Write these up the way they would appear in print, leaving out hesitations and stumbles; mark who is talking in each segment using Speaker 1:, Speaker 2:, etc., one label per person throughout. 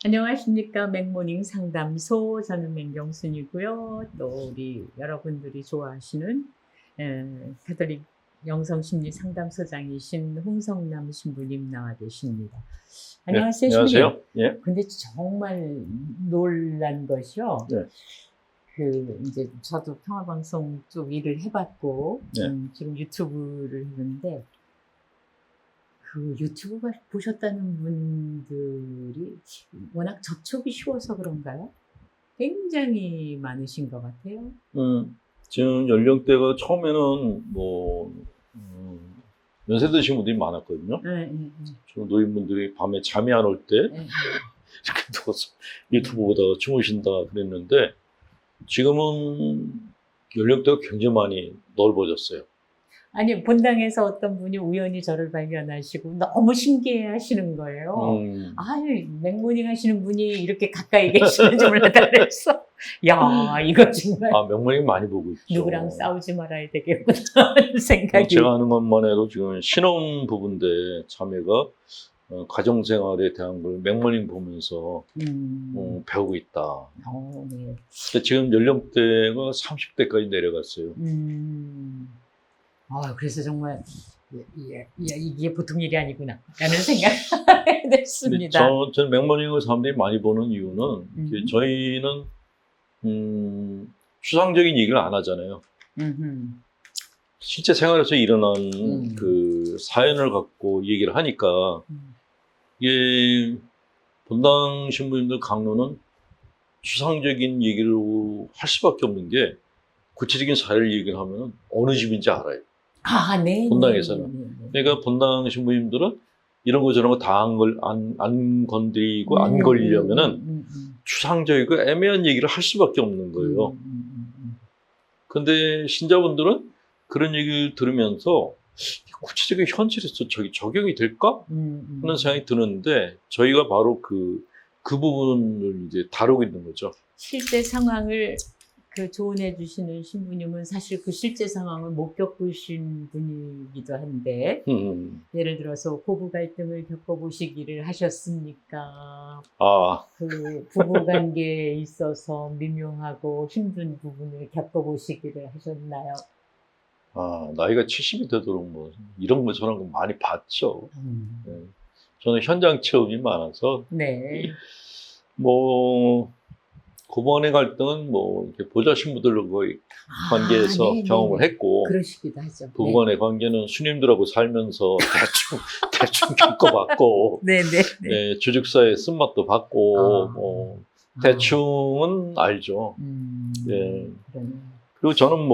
Speaker 1: 안녕하십니까. 맥모닝 상담소 저는 맹경순이고요. 또 우리 여러분들이 좋아하시는 가톨릭 영성심리 상담소장이신 홍성남 신부님 나와 계십니다.
Speaker 2: 네,
Speaker 1: 안녕하세요, 신부님.
Speaker 2: 안녕하세요. 예.
Speaker 1: 근데 정말 놀란 것이요.
Speaker 2: 네.
Speaker 1: 이제 저도 평화방송 쪽 일을 해봤고,
Speaker 2: 네.
Speaker 1: 지금 유튜브를 했는데, 그 유튜브 보셨다는 분들이 워낙 접촉이 쉬워서 그런가요? 굉장히 많으신 것 같아요.
Speaker 2: 지금 연령대가 처음에는 연세 드신 분들이 많았거든요. 지금 노인분들이 밤에 잠이 안 올 때 이렇게 누워서 유튜브 보다가 주무신다 그랬는데 지금은 연령대가 굉장히 많이 넓어졌어요.
Speaker 1: 아니, 본당에서 어떤 분이 우연히 저를 발견하시고 너무 신기해 하시는 거예요. 아유, 맥모닝 하시는 분이 이렇게 가까이 계시는 줄 몰랐다 그랬어. 야, 이거 정말.
Speaker 2: 맥모닝 많이 보고 있죠.
Speaker 1: 누구랑 싸우지 말아야 되겠구나 하는 생각이.
Speaker 2: 제가 하는 것만 해도 지금 신혼 부부인데 자매가 가정생활에 대한 걸 맥모닝 보면서 배우고 있다.
Speaker 1: 네.
Speaker 2: 근데 지금 연령대가 30대까지 내려갔어요.
Speaker 1: 그래서 정말 이게 보통 일이 아니구나 라는 생각이 됐습니다.
Speaker 2: 저는 맥모닝을 사람들이 많이 보는 이유는 저희는 추상적인 얘기를 안 하잖아요. 실제 생활에서 일어난 그 사연을 갖고 얘기를 하니까 이게 본당 신부님들 강론은 추상적인 얘기를 할 수밖에 없는 게 구체적인 사례를 얘기를 하면 어느 집인지 알아요.
Speaker 1: 네.
Speaker 2: 본당에서는. 그러니까 본당 신부님들은 이런 거 저런 거 다 안 건드리고 안 걸리려면은 추상적이고 애매한 얘기를 할 수밖에 없는 거예요. 근데 신자분들은 그런 얘기를 들으면서 구체적인 현실에서 저기 적용이 될까? 하는 생각이 드는데 저희가 바로 그 부분을 이제 다루고 있는 거죠.
Speaker 1: 실제 상황을 조언해 주시는 신부님은 사실 그 실제 상황을 못 겪으신 분이기도 한데 예를 들어서 고부 갈등을 겪어보시기를 하셨습니까? 그 부부 관계에 있어서 미묘하고 힘든 부분을 겪어보시기를 하셨나요?
Speaker 2: 나이가 70이 되도록 뭐 이런 거 저런 거 많이 봤죠. 네. 저는 현장 체험이 많아서
Speaker 1: 네.
Speaker 2: 고부간의 갈등은 이렇게 보좌 신부들과의 관계에서 경험을 했고,
Speaker 1: 그러시기도 하죠.
Speaker 2: 부부간의 관계는 스님들하고 살면서 대충 겪어봤고, 네, 조직사의 쓴맛도 받고, 대충은 알죠. 네. 그리고 저는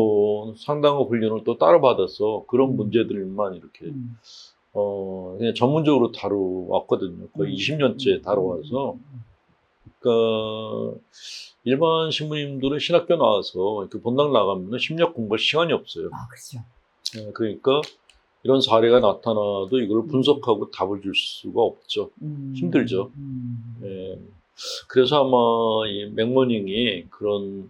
Speaker 2: 상당한 훈련을 또 따로 받아서 그런 문제들만 이렇게, 그냥 전문적으로 다루었거든요. 거의 20년째 다뤄와서. 그러니까 일반 신부님들은 신학교 나와서 이렇게 본당 나가면 심리학 공부할 시간이 없어요.
Speaker 1: 그렇죠.
Speaker 2: 네, 그러니까 이런 사례가 나타나도 이걸 분석하고 답을 줄 수가 없죠. 힘들죠. 네. 그래서 아마 이 맥모닝이 그런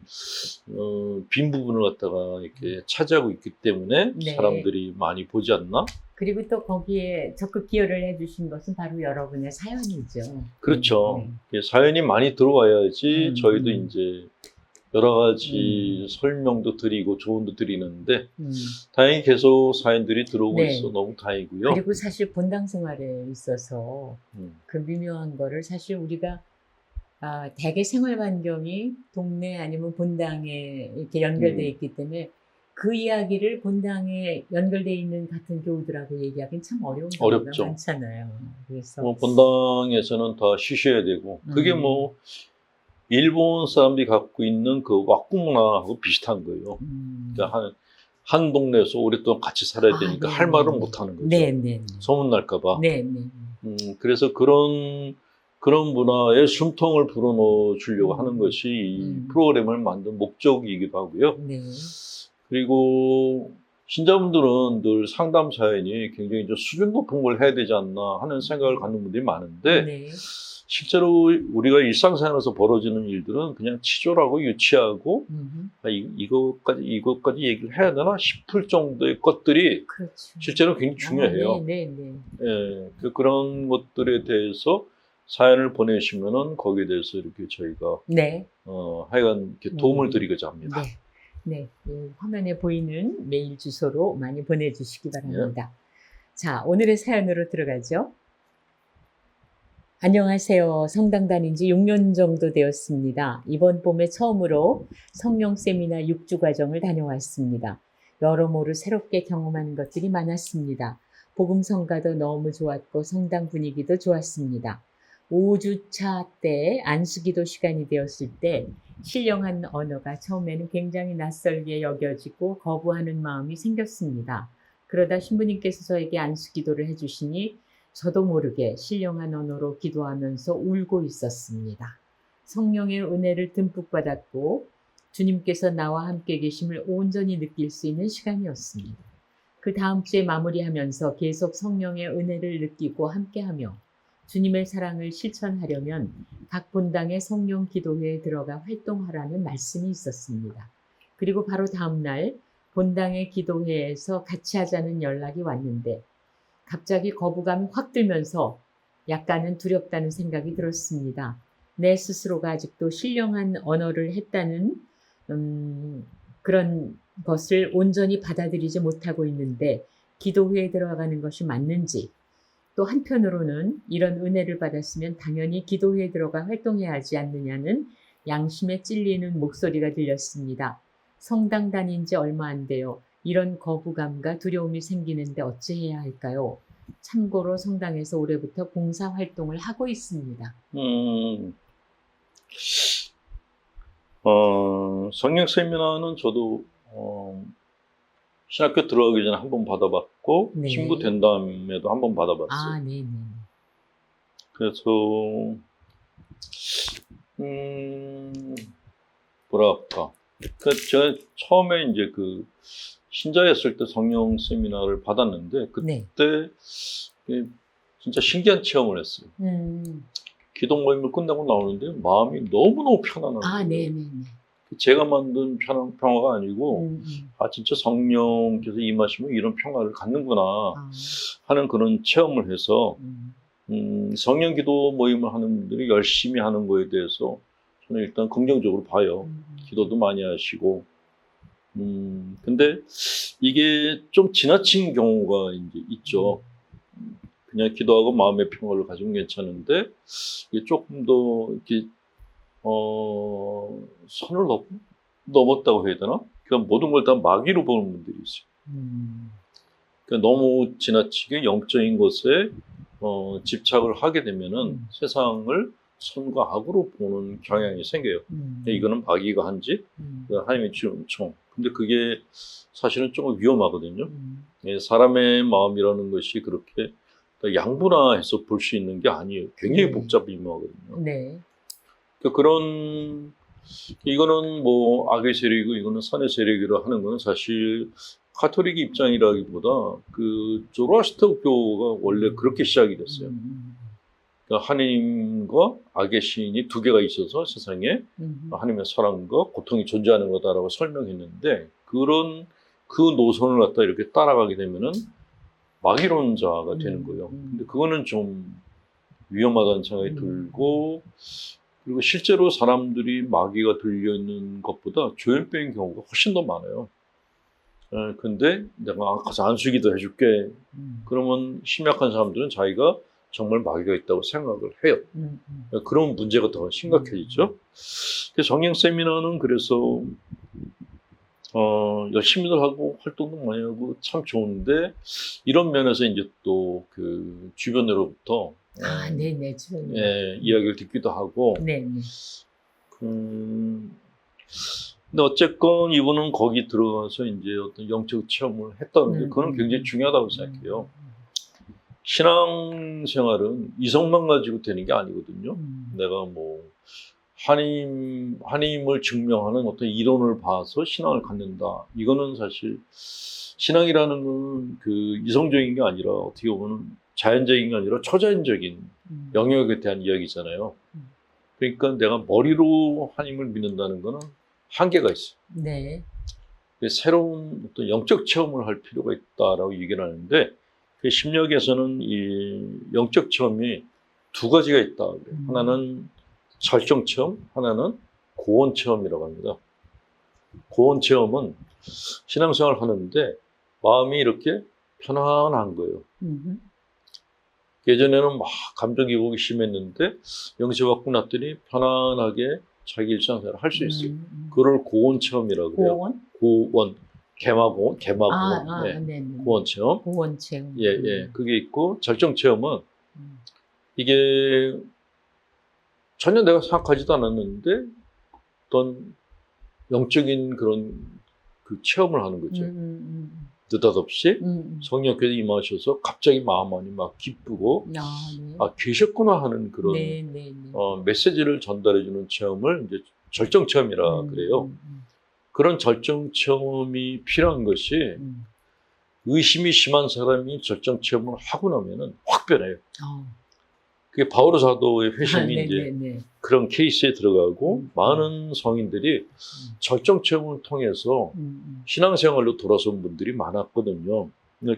Speaker 2: 빈 부분을 갖다가 이렇게 차지하고 있기 때문에 사람들이 많이 보지 않나?
Speaker 1: 그리고 또 거기에 적극 기여를 해주신 것은 바로 여러분의 사연이죠.
Speaker 2: 그렇죠. 사연이 많이 들어와야지 저희도 이제 여러 가지 설명도 드리고 조언도 드리는데 다행히 계속 사연들이 들어오고 있어 너무 다행이고요.
Speaker 1: 그리고 사실 본당 생활에 있어서 그 미묘한 거를 사실 우리가 대개 생활 환경이 동네 아니면 본당에 이렇게 연결되어 있기 때문에 그 이야기를 본당에 연결되어 있는 같은 교우들하고 얘기하기는 참 어려운 경우가 많잖아요. 그래서
Speaker 2: 본당에서는 다 쉬셔야 되고 그게 일본 사람들이 갖고 있는 그 왁구 문화하고 비슷한 거예요. 그러니까 한 동네에서 오랫동안 같이 살아야 되니까 할 말을 못 하는 거죠. 소문날까 봐. 그래서 그런 문화에 숨통을 불어넣어 주려고 하는 것이 이 프로그램을 만든 목적이기도 하고요. 그리고 신자분들은 늘 상담 사연이 굉장히 수준 높은 걸 해야 되지 않나 하는 생각을 갖는 분들이 많은데 실제로 우리가 일상생활에서 벌어지는 일들은 그냥 치졸하고 유치하고 이것까지 얘기를 해야 되나 싶을 정도의 것들이 실제로 굉장히 중요해요. 그런 것들에 대해서 사연을 보내시면은 거기에 대해서 이렇게 저희가
Speaker 1: 네.
Speaker 2: 하여간 이렇게 도움을 드리고자 합니다.
Speaker 1: 네. 네. 화면에 보이는 메일 주소로 많이 보내주시기 바랍니다. 자, 오늘의 사연으로 들어가죠. 안녕하세요. 성당 다닌 지 6년 정도 되었습니다. 이번 봄에 처음으로 성령 세미나 6주 과정을 다녀왔습니다. 여러모로 새롭게 경험하는 것들이 많았습니다. 복음 성가도 너무 좋았고 성당 분위기도 좋았습니다. 5주차 때 안수기도 시간이 되었을 때 신령한 언어가 처음에는 굉장히 낯설게 여겨지고 거부하는 마음이 생겼습니다. 그러다 신부님께서 저에게 안수기도를 해주시니 저도 모르게 신령한 언어로 기도하면서 울고 있었습니다. 성령의 은혜를 듬뿍 받았고 주님께서 나와 함께 계심을 온전히 느낄 수 있는 시간이었습니다. 그 다음 주에 마무리하면서 계속 성령의 은혜를 느끼고 함께하며 주님의 사랑을 실천하려면 각 본당의 성령 기도회에 들어가 활동하라는 말씀이 있었습니다. 그리고 바로 다음 날 본당의 기도회에서 같이 하자는 연락이 왔는데 갑자기 거부감이 확 들면서 약간은 두렵다는 생각이 들었습니다. 내 스스로가 아직도 신령한 언어를 했다는 그런 것을 온전히 받아들이지 못하고 있는데 기도회에 들어가는 것이 맞는지, 또 한편으로는 이런 은혜를 받았으면 당연히 기도회에 들어가 활동해야 하지 않느냐는 양심에 찔리는 목소리가 들렸습니다. 성당 다닌 지 얼마 안 돼요. 이런 거부감과 두려움이 생기는데 어찌해야 할까요? 참고로 성당에서 올해부터 봉사활동을 하고 있습니다.
Speaker 2: 성령 세미나는 저도 신학교 들어가기 전에 한 번 받아봤고
Speaker 1: 네.
Speaker 2: 신부 된 다음에도 한 번 받아봤어요.
Speaker 1: 아, 네네.
Speaker 2: 그래서 뭐랄까, 제가 처음에 이제 그 신자였을 때 성령 세미나를 받았는데 그때 진짜 신기한 체험을 했어요. 기도 모임을 끝나고 나오는데 마음이 너무너무 편안한 거예요.
Speaker 1: 아, 네네네.
Speaker 2: 제가 만든 평화가 아니고 진짜 성령께서 임하시면 이런 평화를 갖는구나 하는 그런 체험을 해서 성령 기도 모임을 하는 분들이 열심히 하는 거에 대해서 저는 일단 긍정적으로 봐요. 기도도 많이 하시고 근데 이게 좀 지나친 경우가 이제 있죠. 그냥 기도하고 마음의 평화를 가지면 괜찮은데 이게 조금 더 이렇게 선을 넘었다고 해야 되나? 그러니까 모든 걸 다 마귀로 보는 분들이 있어요. 그러니까 너무 지나치게 영적인 것에 집착을 하게 되면은 세상을 선과 악으로 보는 경향이 생겨요. 이거는 마귀가 한지, 하나님의 주총. 근데 그게 사실은 조금 위험하거든요. 사람의 마음이라는 것이 그렇게 양분화해서 볼 수 있는 게 아니에요. 굉장히 복잡하거든요.
Speaker 1: 네.
Speaker 2: 그런 이거는 뭐 악의 세력이고 이거는 선의 세력이라 하는 거는 사실 카톨릭 입장이라기보다 그 조로아스터교가 원래 그렇게 시작이 됐어요. 그러니까 하나님과 악의 신이 두 개가 있어서 세상에 하나님의 사랑과 고통이 존재하는 거다라고 설명했는데 그 노선을 갖다 이렇게 따라가게 되면은 마귀론자가 되는 거예요. 근데 그거는 좀 위험하다는 생각이 들고 그리고 실제로 사람들이 마귀가 들려있는 것보다 조현병인 경우가 훨씬 더 많아요. 근데 내가 가서 안수기도 해줄게. 그러면 심약한 사람들은 자기가 정말 마귀가 있다고 생각을 해요. 그런 문제가 더 심각해지죠. 성령 세미나는 그래서 열심히들 하고 활동도 많이 하고 참 좋은데 이런 면에서 이제 또 그 주변으로부터
Speaker 1: 네네.
Speaker 2: 이야기를 듣기도 하고.
Speaker 1: 네.
Speaker 2: 근데 어쨌건 이분은 거기 들어가서 이제 어떤 영적 체험을 했다는 게 그건 굉장히 중요하다고 생각해요. 신앙생활은 이성만 가지고 되는 게 아니거든요. 내가 뭐 하나님을 증명하는 어떤 이론을 봐서 신앙을 갖는다. 이거는 사실 신앙이라는 건 그 이성적인 게 아니라 어떻게 보면 자연적인 게 아니라 초자연적인 영역에 대한 이야기잖아요. 그러니까 내가 머리로 하나님을 믿는다는 거는 한계가 있어요.
Speaker 1: 네.
Speaker 2: 새로운 어떤 영적 체험을 할 필요가 있다라고 얘기를 하는데 그 심리학에서는 이 영적 체험이 두 가지가 있다. 그래요. 하나는 절정 체험, 하나는 고온 체험이라고 합니다. 고온 체험은 신앙생활 하는데 마음이 이렇게 편안한 거예요. 예전에는 막 감정 기복이 심했는데 영접 받고 났더니 편안하게 자기 일상생활을 할 수 있어요. 그걸 고온 체험이라고 그래요.
Speaker 1: 고온?
Speaker 2: 고온, 개마고온,
Speaker 1: 네네.
Speaker 2: 네. 고온 체험.
Speaker 1: 고온 체험.
Speaker 2: 예, 예. 그게 있고 절정 체험은 이게 전혀 내가 생각하지도 않았는데 어떤 영적인 그런 그 체험을 하는 거죠. 느닷없이 성령께서 임하셔서 갑자기 마음 안이 막 기쁘고
Speaker 1: 네.
Speaker 2: 계셨구나 하는 그런
Speaker 1: 네.
Speaker 2: 메시지를 전달해주는 체험을 이제 절정 체험이라 그래요. 그런 절정 체험이 필요한 것이 의심이 심한 사람이 절정 체험을 하고 나면은 확 변해요. 그게 바오로 사도의 회심이 이제 그런 케이스에 들어가고 많은 성인들이 절정 체험을 통해서 신앙생활로 돌아선 분들이 많았거든요.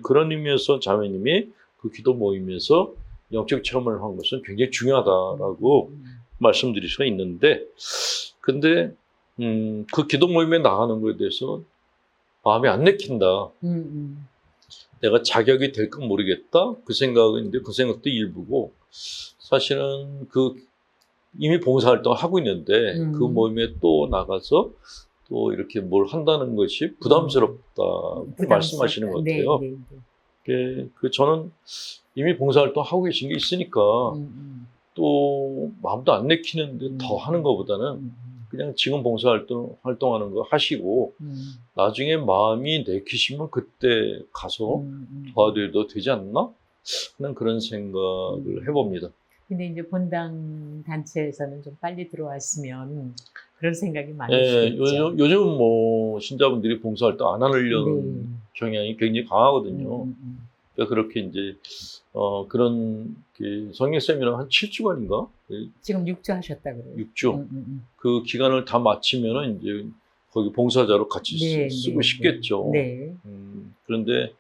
Speaker 2: 그런 의미에서 자매님이 그 기도 모임에서 영적 체험을 한 것은 굉장히 중요하다라고 말씀드릴 수가 있는데, 근데 그 기도 모임에 나가는 것에 대해서 마음이 안 내킨다. 내가 자격이 될까 모르겠다. 그 생각인데 그 생각도 일부고, 사실은 이미 봉사활동을 하고 있는데 그 모임에 또 나가서 또 이렇게 뭘 한다는 것이 부담스럽다고 말씀하시는 것 같아요. 저는 이미 봉사활동 하고 계신 게 있으니까 또 마음도 안 내키는데 더 하는 것보다는 그냥 지금 봉사활동하는 거 하시고 나중에 마음이 내키시면 그때 가서 도와드려도 되지 않나 하는 그런 생각을 해봅니다.
Speaker 1: 근데 이제 본당 단체에서는 좀 빨리 들어왔으면 그런 생각이 많으시겠죠.
Speaker 2: 요즘 뭐 신자분들이 봉사활동 안 하려는 경향이 굉장히 강하거든요. 그러니까 그렇게 이제 그런 성령 세미나 한 7주간인가?
Speaker 1: 지금 6주 하셨다 그래요.
Speaker 2: 6주. 그 기간을 다 마치면은 이제 거기 봉사자로 같이 쓰고 싶겠죠. 그런데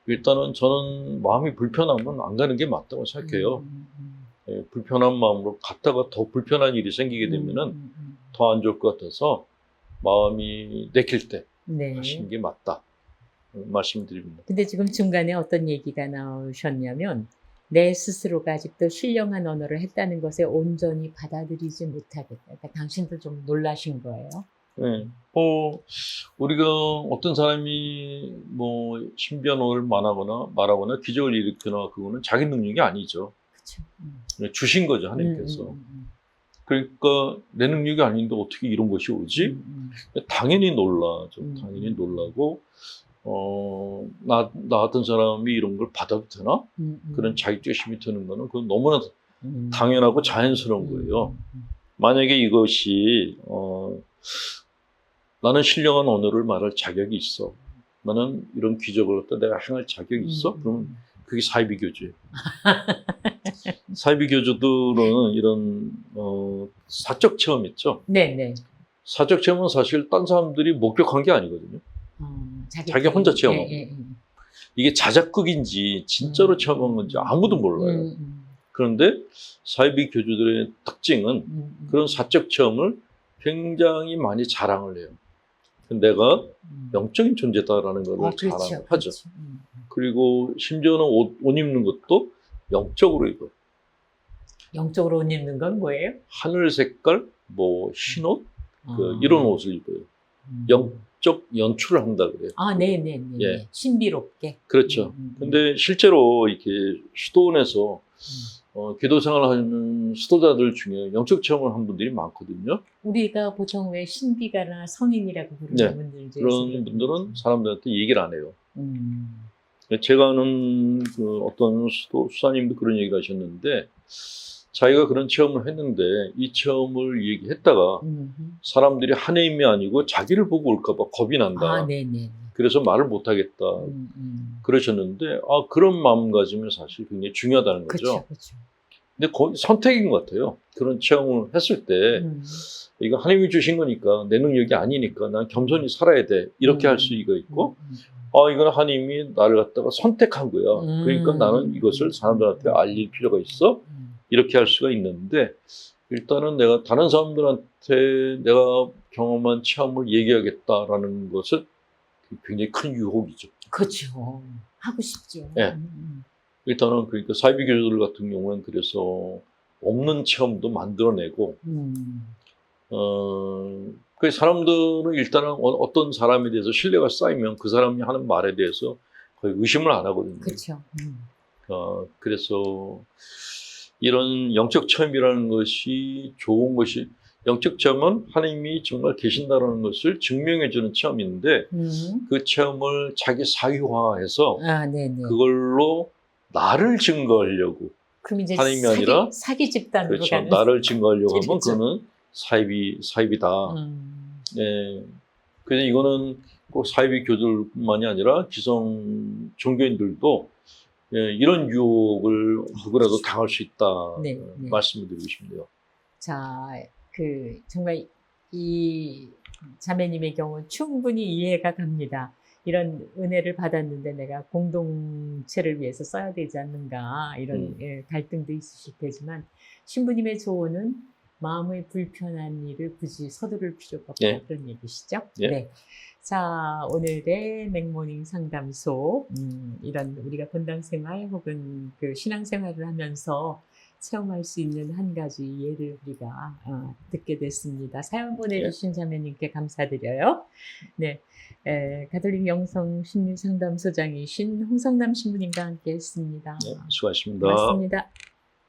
Speaker 2: 일단은 저는 마음이 불편하면 안 가는 게 맞다고 생각해요. 불편한 마음으로 갔다가 더 불편한 일이 생기게 되면은 더 안 좋을 것 같아서 마음이 내킬 때 하시는 게 맞다 말씀드립니다.
Speaker 1: 근데 지금 중간에 어떤 얘기가 나오셨냐면 내 스스로가 아직도 신령한 언어를 했다는 것에 온전히 받아들이지 못하겠다. 그러니까 당신도 좀 놀라신 거예요.
Speaker 2: 네. 우리가 어떤 사람이 뭐 신비한 말하거나 기적을 일으키거나 그거는 자기 능력이 아니죠. 그쵸. 주신 거죠, 하나님께서. 그러니까 내 능력이 아닌데 어떻게 이런 것이 오지? 당연히 놀라죠. 당연히 놀라고 나 같은 사람이 이런 걸 받아도 되나? 그런 자격지심이 드는 거는 그건 너무나 당연하고 자연스러운 거예요. 만약에 이것이 나는 신령한 언어를 말할 자격이 있어. 나는 이런 기적을 갖다 내가 행할 자격이 있어? 그러면 그게 사이비교주예요. 사이비교주들은 이런 사적 체험 있죠?
Speaker 1: 네네.
Speaker 2: 사적 체험은 사실 딴 사람들이 목격한 게 아니거든요. 자기 혼자 체험하고. 이게 자작극인지 진짜로 체험한 건지 아무도 몰라요. 그런데 사이비교주들의 특징은 그런 사적 체험을 굉장히 많이 자랑을 해요. 내가 영적인 존재다라는 걸 자랑을 하죠. 그리고 심지어는 옷 입는 것도 영적으로 입어요.
Speaker 1: 영적으로 옷 입는 건 뭐예요?
Speaker 2: 하늘 색깔, 뭐 흰옷, 이런 옷을 입어요. 영적 연출을 한다 그래요.
Speaker 1: 네네네. 예. 신비롭게.
Speaker 2: 그렇죠. 근데 실제로 이렇게 수도원에서 기도 생활하는 수도자들 중에 영적 체험을 한 분들이 많거든요.
Speaker 1: 우리가 보통 왜 신비가나 성인이라고 부르는 분들 중에
Speaker 2: 그런 분들은 사람들한테 얘기를 안 해요. 제가 아는 어떤 수사님도 그런 얘기를 하셨는데 자기가 그런 체험을 했는데 이 체험을 얘기했다가 사람들이 하나님이 아니고 자기를 보고 올까 봐 겁이 난다. 그래서 말을 못 하겠다. 그러셨는데 그런 마음가짐이 사실 굉장히 중요하다는 거죠. 그쵸. 근데 거의 선택인 것 같아요. 그런 체험을 했을 때 이거 하나님이 주신 거니까 내 능력이 아니니까 난 겸손히 살아야 돼. 이렇게 할 수가 있고 이건 하나님이 나를 갖다가 선택한 거야. 그러니까 나는 이것을 사람들한테 알릴 필요가 있어. 이렇게 할 수가 있는데 일단은 내가 다른 사람들한테 내가 경험한 체험을 얘기하겠다라는 것은 굉장히 큰 유혹이죠.
Speaker 1: 그렇죠. 하고 싶죠.
Speaker 2: 예. 일단은 그러니까 사이비 교주들 같은 경우는 그래서 없는 체험도 만들어내고 그 사람들은 일단은 어떤 사람에 대해서 신뢰가 쌓이면 그 사람이 하는 말에 대해서 거의 의심을 안 하거든요.
Speaker 1: 그렇죠.
Speaker 2: 그래서 이런 영적 체험이라는 것이 좋은 것이 영적 체험은 하나님이 정말 계신다라는 것을 증명해주는 체험인데 그 체험을 자기 사유화해서
Speaker 1: 네네.
Speaker 2: 그걸로 나를 증거하려고
Speaker 1: 그럼 이제
Speaker 2: 하나님이 아니라
Speaker 1: 사기 집단으로
Speaker 2: 그렇죠.
Speaker 1: 가는.
Speaker 2: 나를 증거하려고 하면
Speaker 1: 그렇죠.
Speaker 2: 그거는 사이비다. 네. 그래서 이거는 꼭 사이비 교들뿐만이 아니라 기성 종교인들도 이런 유혹을 누구라도 당할 수 있다.
Speaker 1: 네, 네.
Speaker 2: 말씀을 드리고 싶네요.
Speaker 1: 자, 정말 이 자매님의 경우 충분히 이해가 갑니다. 이런 은혜를 받았는데 내가 공동체를 위해서 써야 되지 않는가 이런 갈등도 있으실 테지만 신부님의 조언은 마음의 불편한 일을 굳이 서두를 필요가 없다 그런 얘기시죠? 네. 자, 오늘의 맥모닝 상담소 이런 우리가 본당 생활 혹은 그 신앙 생활을 하면서 체험할 수 있는 한 가지 예를 우리가 듣게 됐습니다. 사연 보내주신 자매님께 감사드려요. 네, 가톨릭 영성 심리상담소장이신 홍성남 신부님과 함께했습니다.
Speaker 2: 수고하셨습니다.
Speaker 1: 고맙습니다.